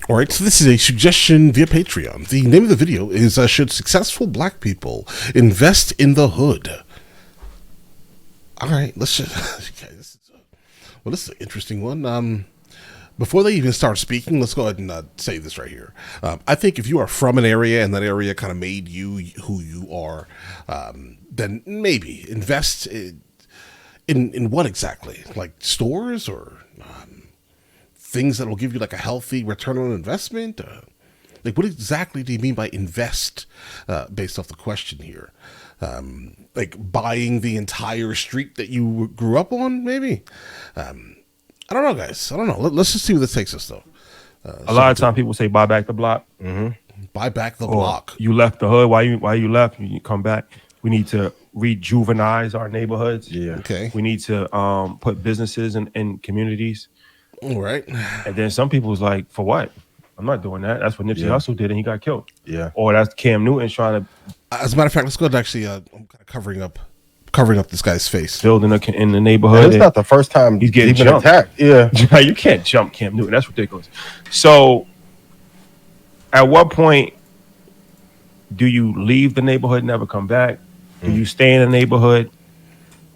All right, so this is a suggestion via Patreon. The name of the video is Should Successful Black People Invest in the Hood? All right, let's just... Okay, this is an interesting one. Before they even start speaking, let's go ahead and say this right here. I think if you are from an area and that area kind of made you who you are, then maybe invest in what exactly? Like stores or... things that will give you like a healthy return on investment? Like what exactly do you mean by invest based off the question here? Like buying the entire street that you grew up on, maybe? I don't know, guys. I don't know. Let's just see where this takes us, though. A lot of times people say buy back the block. Buy back the block. You left the hood. Why you left? You come back. We need to rejuvenize our neighborhoods. Yeah. Okay. We need to put businesses in communities. All right. And then some people's like, for what? I'm not doing that. That's what Nipsey Hussle did, and he got killed. Yeah. Or that's Cam Newton trying to. As a matter of fact, let's go ahead and actually. I'm kind of covering up this guy's face. Build in the neighborhood. It's not the first time he's getting been jumped. attacked. Yeah. You can't jump Cam Newton. That's ridiculous. So, at what point do you leave the neighborhood and never come back? Do you stay in the neighborhood?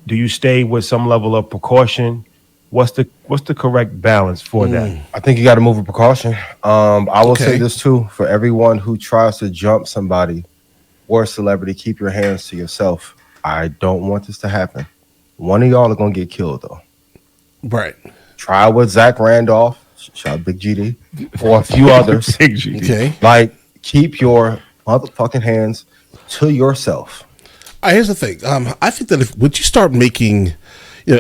Do you stay with some level of precaution? What's the correct balance for that? I think you got to move with precaution. I will say this too, for everyone who tries to jump somebody or a celebrity, keep your hands to yourself. I don't want this to happen. One of y'all are going to get killed though. Right. Try with Zach Randolph, shout out Big GD, or a few others. Big GD. Okay. Like, keep your motherfucking hands to yourself. Here's the thing. I think that once you start making,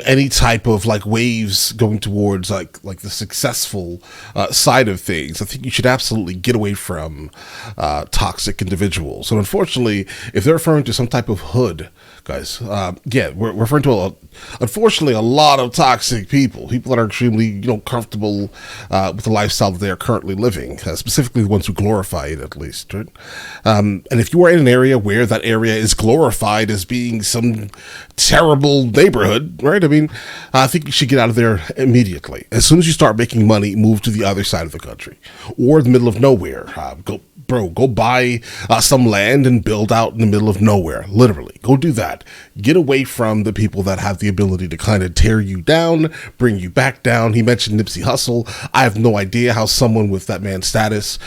any type of like waves going towards like the successful side of things, I think you should absolutely get away from toxic individuals. And unfortunately, if they're referring to some type of hood, guys, we're referring to unfortunately a lot of toxic people that are extremely comfortable with the lifestyle that they are currently living, specifically the ones who glorify it, at least, right? And if you are in an area where that area is glorified as being some terrible neighborhood, right? I mean, I think you should get out of there immediately. As soon as you start making money, move to the other side of the country or the middle of nowhere. Go buy some land and build out in the middle of nowhere. Literally, go do that. Get away from the people that have the ability to kind of tear you down, bring you back down. He mentioned Nipsey Hussle. I have no idea how someone with that man's status,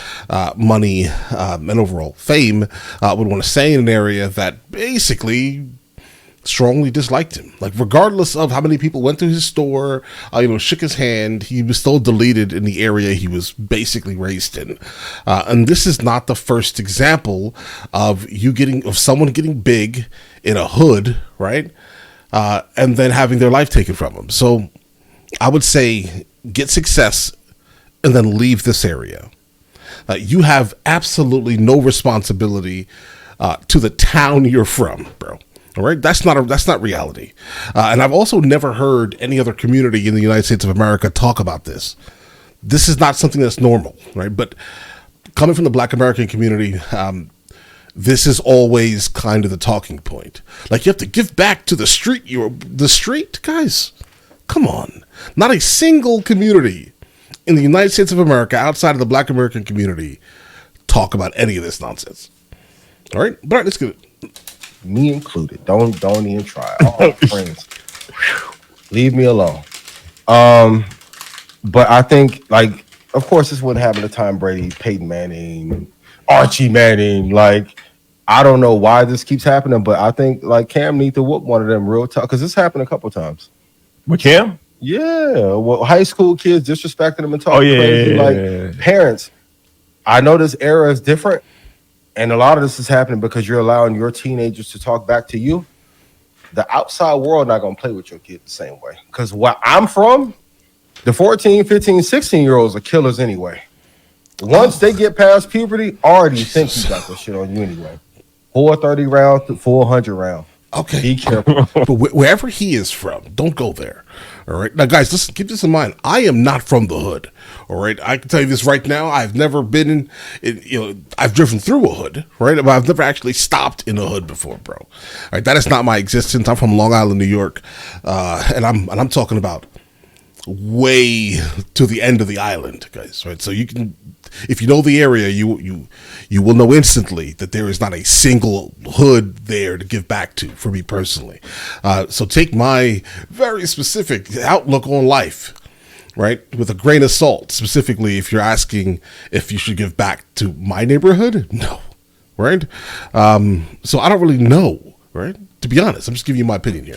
money, and overall fame would want to stay in an area that basically strongly disliked him. Like, regardless of how many people went to his store, shook his hand, he was still deleted in the area he was basically raised in. And this is not the first example of someone getting big in a hood, right? And then having their life taken from them. So I would say get success and then leave this area. You have absolutely no responsibility to the town you're from, bro. All right, that's not reality. And I've also never heard any other community in the United States of America talk about this. This is not something that's normal, right? But coming from the Black American community, this is always kind of the talking point. Like, you have to give back to the street. The street, guys. Come on, not a single community in the United States of America outside of the Black American community talk about any of this nonsense. All right, but all right, let's get it. Me included. Don't even try. All my friends, leave me alone. But I think, like, of course, this wouldn't happen to Tom Brady, Peyton Manning, Archie Manning. Like, I don't know why this keeps happening, but I think like Cam needs to whoop one of them real tough because this happened a couple times. With Cam? Yeah, well, high school kids disrespecting them and talking crazy. Like, parents, I know this era is different. And a lot of this is happening because you're allowing your teenagers to talk back to you. The outside world not going to play with your kid the same way. Because where I'm from, the 14, 15, 16-year-olds are killers anyway. Once they get past puberty, already think you got this shit on you anyway. 430 round to 400 round. Okay. Be careful. But wherever he is from, don't go there. All right. Now, guys, listen, keep this in mind. I am not from the hood. All right. I can tell you this right now. I've never been I've driven through a hood, right? But I've never actually stopped in a hood before, bro. All right. That is not my existence. I'm from Long Island, New York. And I'm talking about way to the end of the island, guys. Right. So you can if you know the area, you will know instantly that there is not a single hood there to give back to. For me personally, so take my very specific outlook on life, right, with a grain of salt. Specifically, if you're asking if you should give back to my neighborhood, no, right? So I don't really know, right? To be honest, I'm just giving you my opinion here.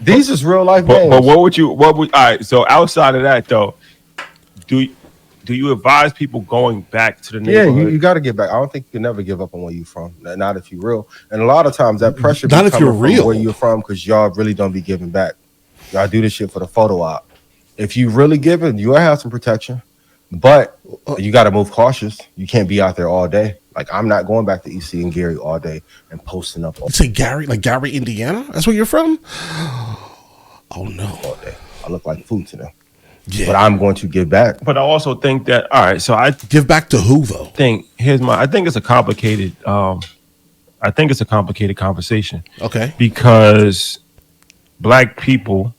These is real life but, games. but what would all right, so outside of that though, do you advise people going back to the neighborhood? Yeah, you got to get back. I don't think you can never give up on where you're from. Not if you're real. And a lot of times that pressure not be if coming you're from real. where you're from, because y'all really don't be giving back. Y'all do this shit for the photo op. If you really giving, you will have some protection, but you got to move cautious. You can't be out there all day. Like, I'm not going back to EC and Gary all day and posting up. You say Gary, like Gary, Indiana? That's where you're from? Oh no! All day. I look like food to them. Yeah, but I'm going to give back. But I also think that all right. So I give back to who though? I think it's a complicated. I think it's a complicated conversation. Okay, because Black people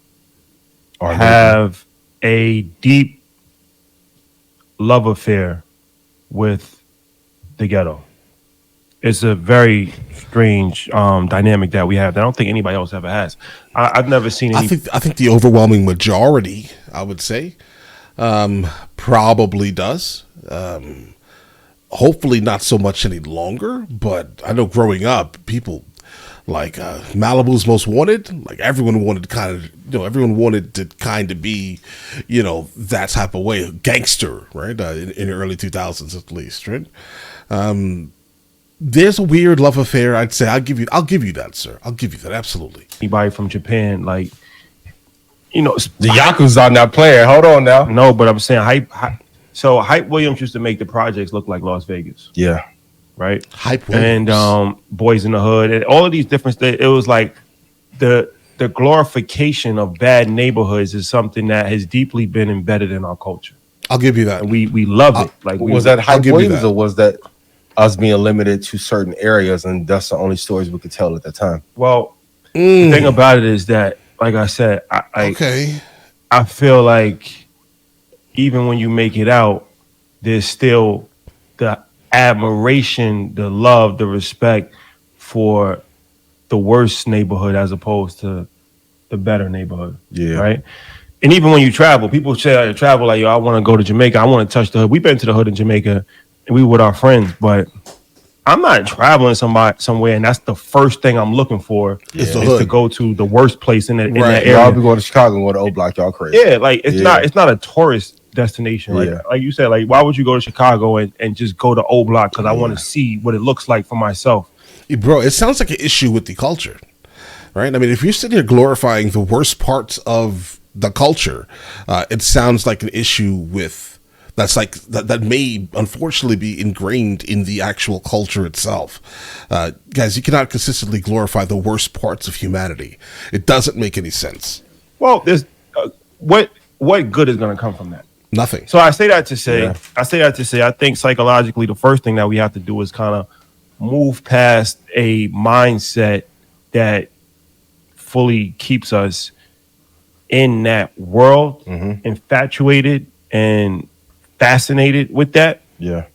have a deep love affair with the ghetto. It's a very strange dynamic that we have that I don't think anybody else ever has. I've never seen any. I think the overwhelming majority, I would say, probably does. Hopefully not so much any longer, but I know growing up, people like Malibu's Most Wanted, like everyone wanted to kind of be, that type of way, gangster, right? In the early 2000s at least, right? There's a weird love affair. I'd say I'll give you that, sir. I'll give you that, absolutely. Anybody from Japan, like, the Yakuza not playing. Hold on now. No, but I'm saying Hype Williams used to make the projects look like Las Vegas. Yeah. Right? Hype Williams. And Boys in the Hood and all of these different things. It was like the glorification of bad neighborhoods is something that has deeply been embedded in our culture. I'll give you that. And we love it. Like, was that Hype Williams or was that us being limited to certain areas and that's the only stories we could tell at that time? Well, the thing about it is that, like I said, I feel like even when you make it out, there's still the admiration, the love, the respect for the worst neighborhood as opposed to the better neighborhood. Yeah. Right. And even when you travel, people say travel like, yo, I want to go to Jamaica. I want to touch the hood. We've been to the hood in Jamaica and we were with our friends, but I'm not traveling somewhere and that's the first thing I'm looking for is to go to the worst place in that area. Y'all be going to Chicago and go to O Block, y'all crazy. Yeah, like it's not a tourist destination. Like you said, like why would you go to Chicago and just go to O Block? Because I want to see what it looks like for myself. Bro, it sounds like an issue with the culture, right? I mean, if you're sitting here glorifying the worst parts of the culture, it sounds like an issue with that may unfortunately be ingrained in the actual culture itself. Guys, you cannot consistently glorify the worst parts of humanity. It doesn't make any sense. Well, there's what good is going to come from that? Nothing. So I say that to say, I think psychologically, the first thing that we have to do is kind of move past a mindset that fully keeps us in that world, infatuated and fascinated with that. Yeah.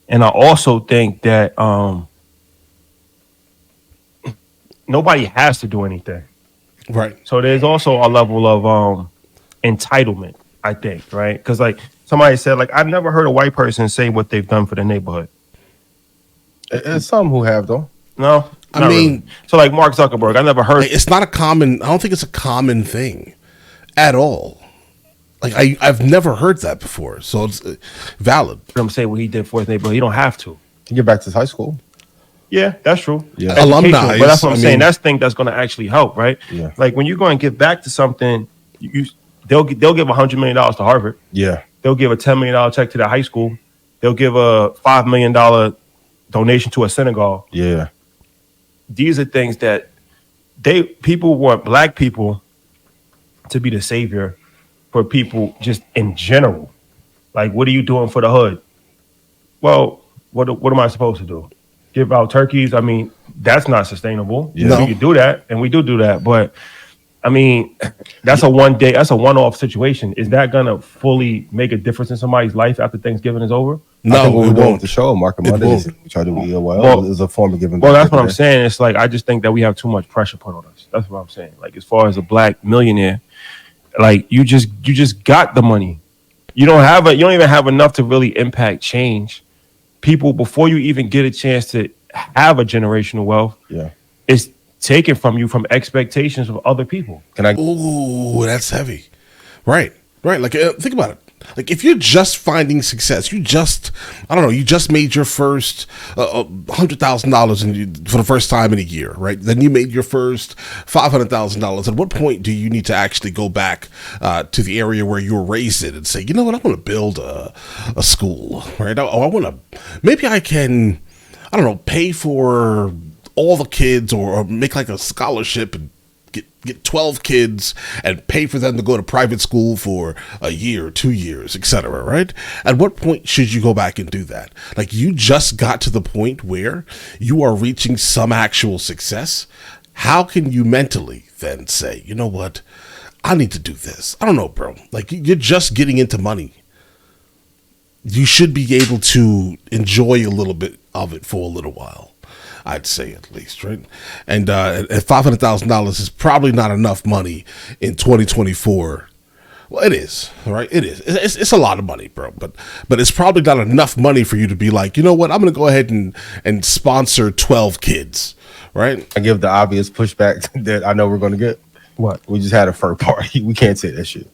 And I also think that nobody has to do anything. Right. So there's also a level of entitlement, I think, right? Because like somebody said, like I've never heard a white person say what they've done for the neighborhood. There's some who have though. No, I mean, really. So like Mark Zuckerberg, I never heard. It's not a common. I don't think it's a common thing at all. Like I've never heard that before, so it's valid. I'm saying what he did for his neighborhood. He don't have to. He get back to his high school. Yeah, that's true. Yeah, alumni. But that's what I'm saying. That's the thing that's going to actually help, right? Yeah. Like when you go and give back to something, they'll give $100 million to Harvard. Yeah. They'll give a $10 million check to the high school. They'll give a $5 million donation to a synagogue. Yeah. These are things that people want Black people to be the savior for people just in general. Like, what are you doing for the hood? Well, what am I supposed to do? Give out turkeys? I mean, that's not sustainable. Yeah. We can do that, and we do that. But I mean, that's a one-off situation. Is that gonna fully make a difference in somebody's life after Thanksgiving is over? I think No, what it we're doing with won't. the show, Market It Mondays, won't. we try to be well. Well, It was a form of giving. Well, back that's what I'm today. saying. It's like I just think that we have too much pressure put on us. That's what I'm saying. Like as far as a black millionaire, like you just got the money. You don't even have enough to really impact change. People before you even get a chance to have a generational wealth, Yeah. it's taken from you from expectations of other people. Can I? Ooh, that's heavy. Right. Like, think about it. Like, if you're just finding success, you just made your first $100,000 for the first time in a year, right? Then you made your first $500,000. At what point do you need to actually go back to the area where you were raised in and say, you know what, I want to build a school, right? I want to, maybe I can, I don't know, pay for all the kids or make like a scholarship and get 12 kids and pay for them to go to private school for a year, 2 years, etc. Right? At what point should you go back and do that? Like, you just got to the point where you are reaching some actual success. How can you mentally then say, you know what, I need to do this? I don't know, bro. Like, you're just getting into money. You should be able to enjoy a little bit of it for a little while. I'd say, at least, right? And $500,000 is probably not enough money in 2024. Well, it is, right? It is. It's a lot of money, bro. But it's probably not enough money for you to be like, you know what? I'm going to go ahead and sponsor 12 kids, right? I give the obvious pushback that I know we're going to get. What? We just had a fur party. We can't say that shit.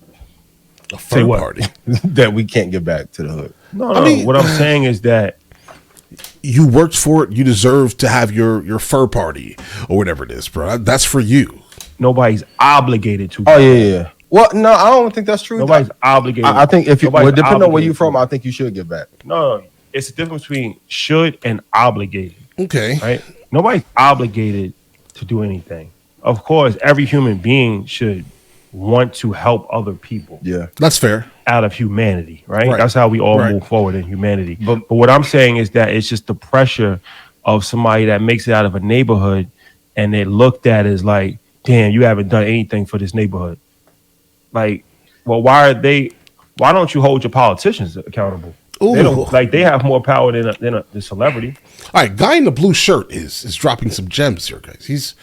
A fur party that we can't get back to the hood. No. I mean, what I'm saying is that you worked for it. You deserve to have your fur party or whatever it is, bro. That's for you. nobody's obligated to. Oh yeah. Well, no, I don't think that's true. Nobody's obligated. I think if you, Nobody's depending on where you're obligated from, to. I think you should give back. No, it's the difference between should and obligated. Okay. Right? Nobody's obligated to do anything. Of course, every human being should want to help other people. Yeah, that's fair. Out of humanity, right? Right. That's how we all Right. move forward in humanity. But what I'm saying is that it's just the pressure of somebody that makes it out of a neighborhood and they're looked at as like, damn, you haven't done anything for this neighborhood. Like, well, why don't you hold your politicians accountable? They don't, like, they have more power than the celebrity. All right, guy in the blue shirt is dropping some gems here, guys.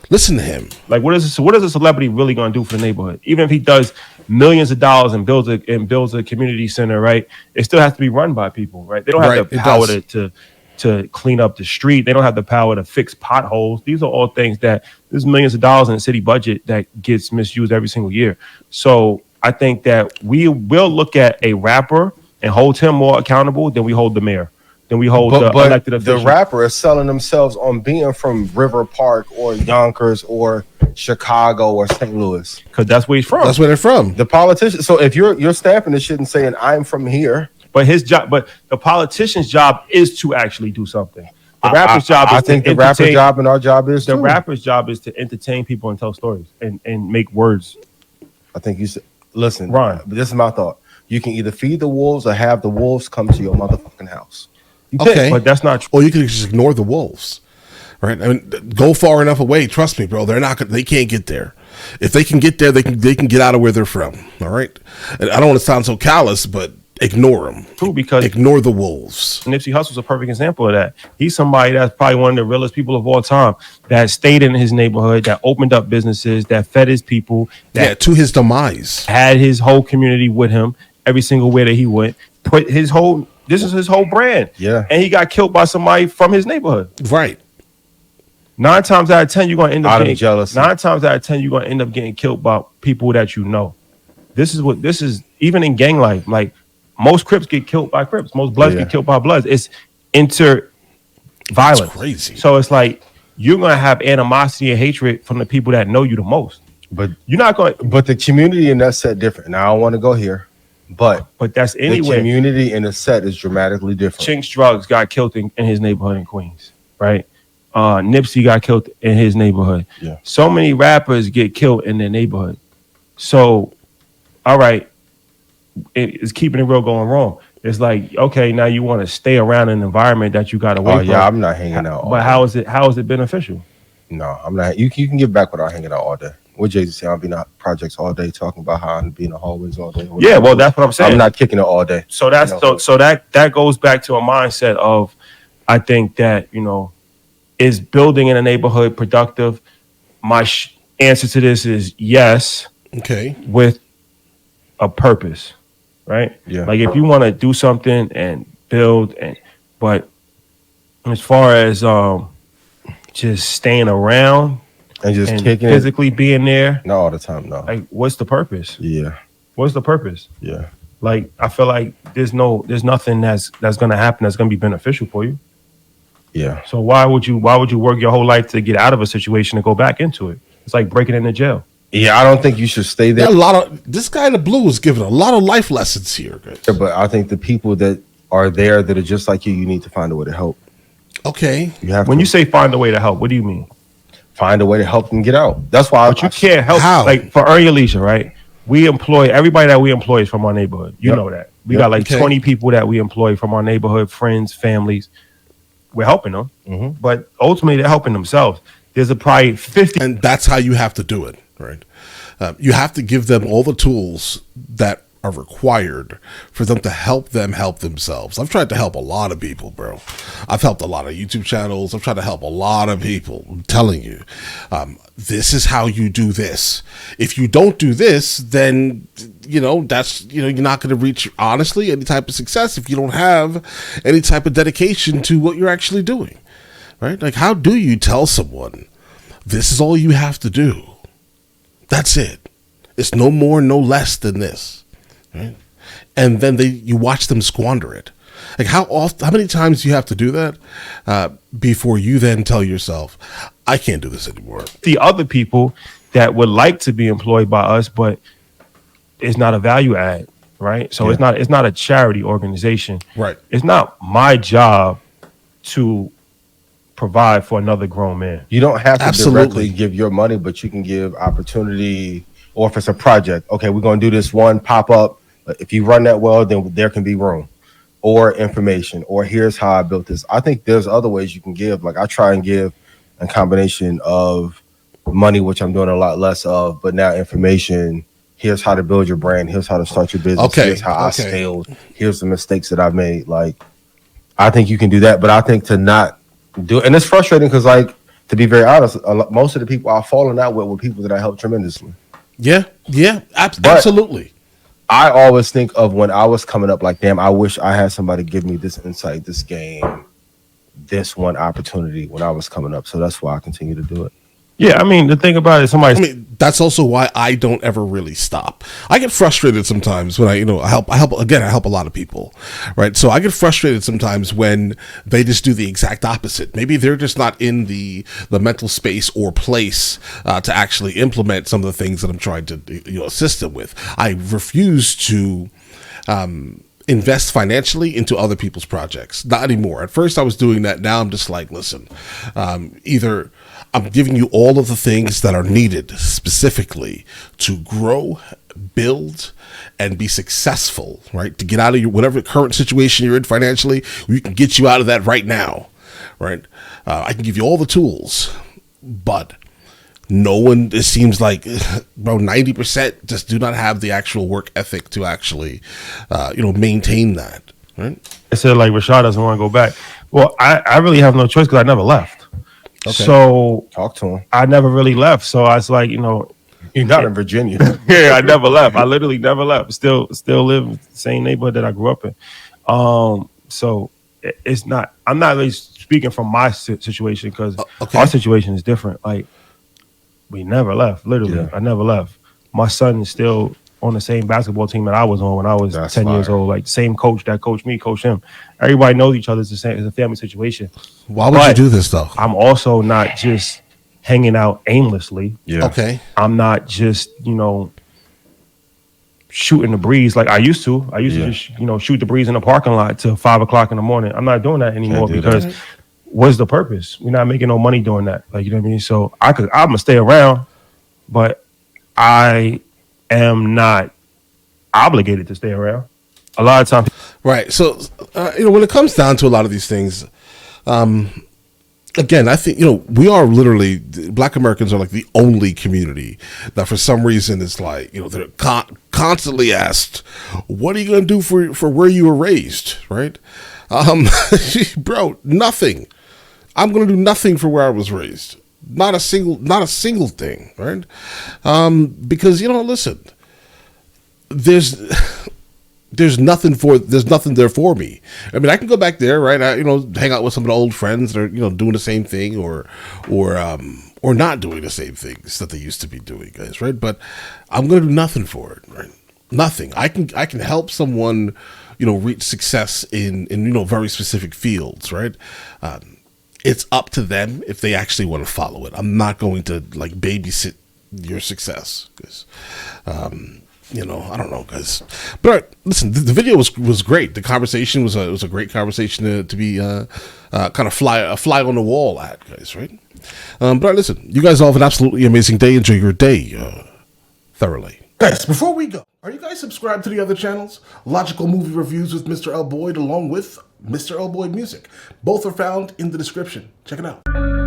Listen to him. Like, what is a celebrity really going to do for the neighborhood? Even if he does millions of dollars and builds a community center, right? It still has to be run by people, right? They don't have the power to clean up the street. They don't have the power to fix potholes. These are all things that there's millions of dollars in the city budget that gets misused every single year. So I think that we will look at a rapper and hold him more accountable than we hold the mayor. Than we hold the elected official. The rapper is selling themselves on being from River Park or Yonkers or Chicago or St. Louis. Because that's where he's from. That's where they're from. The politician. So if you're stamping this shit and saying I'm from here, but the politician's job is to actually do something. The rapper's job is I think the rapper's job and our job is the rapper's job is to entertain people and tell stories and make words. I think you said, listen, Ron. This is my thought. You can either feed the wolves or have the wolves come to your motherfucking house. Okay, but that's not true. Or you can just ignore the wolves, right? I mean, go far enough away. Trust me, bro. They can't get there. If they can get there, they can get out of where they're from. All right. And I don't want to sound so callous, but ignore them. True, because ignore the wolves. Nipsey Hussle's a perfect example of that. He's somebody that's probably one of the realest people of all time that stayed in his neighborhood, that opened up businesses, that fed his people, that to his demise had his whole community with him every single way that he went. This is his whole brand. Yeah. And he got killed by somebody from his neighborhood. Right. 9 times out of 10, you're gonna end up getting jealous. 9 times out of 10, you're gonna end up getting killed by people that you know. This is even in gang life. Like, most Crips get killed by Crips. Most Bloods get killed by Bloods. It's violence. That's crazy. So it's like you're gonna have animosity and hatred from the people that know you the most. But you're not going. But the community in that set different. Now I don't want to go here, but that's anyway. The community in the set is dramatically different. Chinks Drugs got killed in his neighborhood in Queens, right? Nipsey got killed in his neighborhood. Yeah. So many rappers get killed in their neighborhood. So, all right, it's keeping it real going wrong. It's like, okay, now you want to stay around an environment that you got away from. Oh yeah, I'm not hanging out. But how is it beneficial? No, I'm not. You can get back without hanging out all day. What Jay-Z say? I'll be in the projects all day talking about how I'm be in the hallways all day. Yeah, well, that's what I'm saying. I'm not kicking it all day. So that's so that goes back to a mindset of, I think that, is building in a neighborhood productive? My answer to this is yes. Okay. With a purpose, right? Yeah. Like if you want to do something and build, but as far as just staying around and just kicking physically being there, not all the time. No. Like, what's the purpose? Yeah. What's the purpose? Yeah. Like, I feel like there's nothing that's going to happen that's going to be beneficial for you. Yeah. So why would you work your whole life to get out of a situation and go back into it? It's like breaking into jail. Yeah, I don't think you should stay there. This guy in the blue is giving a lot of life lessons here, guys. Yeah, but I think the people that are there that are just like you need to find a way to help. Okay. When you say find a way to help, what do you mean? Find a way to help them get out. That's why. But you can't help. How? Like for Earn Your Leisure, right? We employ everybody that we employ is from our neighborhood. You know that. We got like 20 people that we employ from our neighborhood, friends, families. We're helping them, but ultimately they're helping themselves. There's probably 50, and that's how you have to do it, right? You have to give them all the tools that are required for them to help themselves. I've tried to help a lot of people, bro. I've helped a lot of YouTube channels. I've tried to help a lot of people. I'm telling you, this is how you do this. If you don't do this, then you're not going to reach, honestly, any type of success if you don't have any type of dedication to what you're actually doing, right? Like, how do you tell someone this is all you have to do? That's it. It's no more, no less than this. Right? And then you watch them squander it. Like how many times do you have to do that before you then tell yourself, I can't do this anymore? The other people that would like to be employed by us, but it's not a value add, right? So it's not a charity organization. Right. It's not my job to provide for another grown man. You don't have to directly give your money, but you can give opportunity, or if it's a project, okay, we're going to do this one pop-up. If you run that well, then there can be room or information, or here's how I built this. I think there's other ways you can give. Like I try and give a combination of money, which I'm doing a lot less of, but now information. Here's how to build your brand. Here's how to start your business. Okay. Here's how I scaled. Here's the mistakes that I've made. Like, I think you can do that, but I think to not do it, and it's frustrating because, like, to be very honest, most of the people I've fallen out with were people that I helped tremendously. Yeah, absolutely. I always think of when I was coming up, like, damn, I wish I had somebody give me this insight, this game, this one opportunity when I was coming up. So that's why I continue to do it. Yeah, I mean, the thing about it, that's also why I don't ever really stop. I get frustrated sometimes when I help a lot of people, right? So I get frustrated sometimes when they just do the exact opposite. Maybe they're just not in the mental space or place to actually implement some of the things that I'm trying to assist them with. I refuse to invest financially into other people's projects. Not anymore. At first I was doing that. Now I'm just like, listen, either I'm giving you all of the things that are needed specifically to grow, build, and be successful, right? To get out of your whatever current situation you're in financially, we can get you out of that right now, right? I can give you all the tools, but no one, it seems like, bro, 90% just do not have the actual work ethic to actually, maintain that, right? I said, like, Rashad doesn't want to go back. Well, I really have no choice because I never left. Okay. So talk to him. I never really left. So I was like, you're not in Virginia. Yeah, I never left. I literally never left. Still live in the same neighborhood that I grew up in. So it's not. I'm not really speaking from my situation because our situation is different. Like we never left. Literally, I never left. My son is still on the same basketball team that I was on when I was 10 years old. Like same coach that coached me, coached him. Everybody knows each other. It's the same. It's a family situation. Why would you do this though? I'm also not just hanging out aimlessly. Yeah. Okay. I'm not just shooting the breeze like I used to. I used to just shoot the breeze in the parking lot till 5 o'clock in the morning. I'm not doing that anymore because what's the purpose? We're not making no money doing that. Like, you know what I mean? So I'm gonna stay around, but I am not obligated to stay around. A lot of times, right? So when it comes down to a lot of these things, again, I think, we are literally, Black Americans are like the only community that for some reason is like, they're constantly asked, what are you going to do for where you were raised, right? Bro, nothing. I'm going to do nothing for where I was raised. Not a single thing, right? Because, listen, there's nothing there for me. I mean, I can go back there, right? Hang out with some of the old friends that are, doing the same thing or not doing the same things that they used to be doing, guys, right? But I'm going to do nothing for it, right? Nothing. I can help someone, reach success in very specific fields, right? It's up to them if they actually want to follow it. I'm not going to like babysit your success because, I don't know, guys. But listen, the video was great. The conversation was a great conversation to be kind of a fly on the wall at, guys, right? But listen, you guys all have an absolutely amazing day. Enjoy your day thoroughly. Guys, before we go, are you guys subscribed to the other channels? Logical Movie Reviews with Mr. L. Boyd along with Mr. L. Boyd Music. Both are found in the description. Check it out.